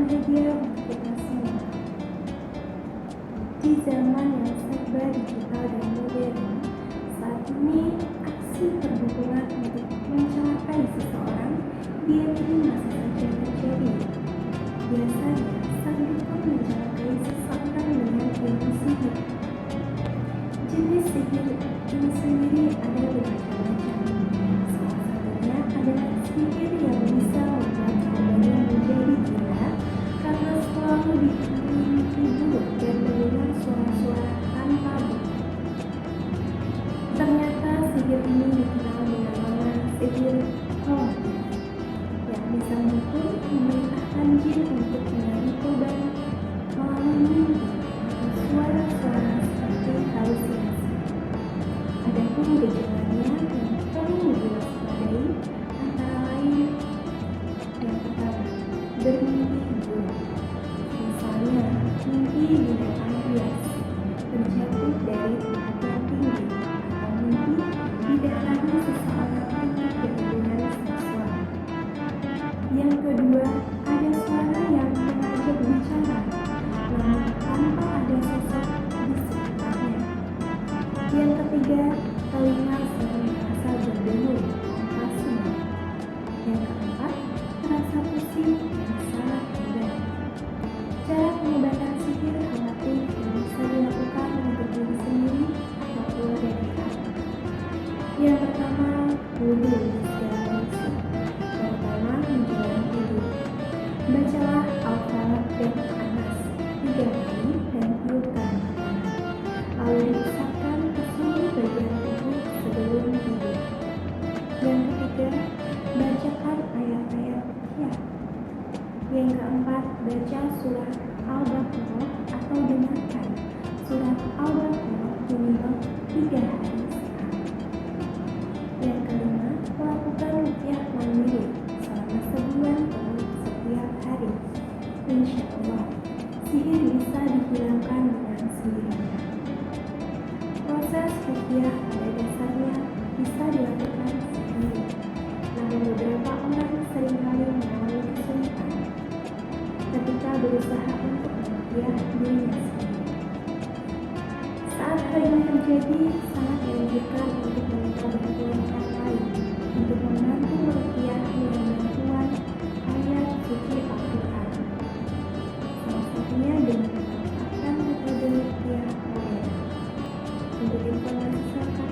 bahagia untuk kita semua. Di zaman yang serba digital dan modern, saat ini aksi perburuan untuk mencelakai seseorang diakini masih saja terjadi. Biasanya, sang dukun mencelakai seseorang dengan ilmu sihir. Jenis sihir ini sendiri ada bermacam-macam. Salah satunya adalah sihir yang bisa membuat korbannya menjadi gila karena selalu dihantui mimpi buruk dan mendengar suara-suara tanpa bukti. Ternyata sihir ini dikenal dengan nama sihir khawatir, yang bisa memerintahkan jin untuk menarik korban melalui mimpi atau suara-suara seperti halusinasi. Adapun gejalanya yang perlu diwaspadai antara lain yang pertama, bermimpi buruk. Misalnya, mimpi binatang buas, terjatuh dari tempat yang tinggi, atau mimpi didatangi seseorang untuk berhubungan seksual. Yang kedua, ada suara yang mengajak bicara, namun tanpa ada sosok di sekitarnya. Yang ketiga, telinga sering terasa berdengung tanpa sebab. Yang keempat, terasa pusing yang sangat mudah. Cara pengobatan sihir khawatir yang bisa dilakukan untuk diri sendiri atau keluarga dekat. Yang pertama, wudhu segala kondisi, terutama menjelang tidur. Bacalah Al-Falaq dan An-Nas 3 kali dan tiupkan ke tangan. Lalu diusapkan ke seluruh bagian tubuh sebelum tidur. Yang ketiga, bacakan ayat-ayat ruqyah. Yang keempat, baca surat Al-Baqarah atau dengarkan surat Al-Baqarah minimal 3 hari sekali. Yang kelima, lakukan ruqyah mandiri selama sebulan penuh setiap hari. Insya Allah, sihir bisa dihilangkan dengan sendirinya. Proses ruqyah pada dasarnya bisa dilakukan sendiri, namun beberapa orang seringkali mengalami kesulitan ketika berusaha untuk meruqyah dirinya sendiri. Saat hal ini terjadi, sangat dianjurkan untuk meminta bantuan orang lain untuk membantu meruqyah dengan bantuan ayat suci Al-Quran. Salah satunya dengan memanfaatkan metode ruqyah modern. Untuk informasi selengkapnya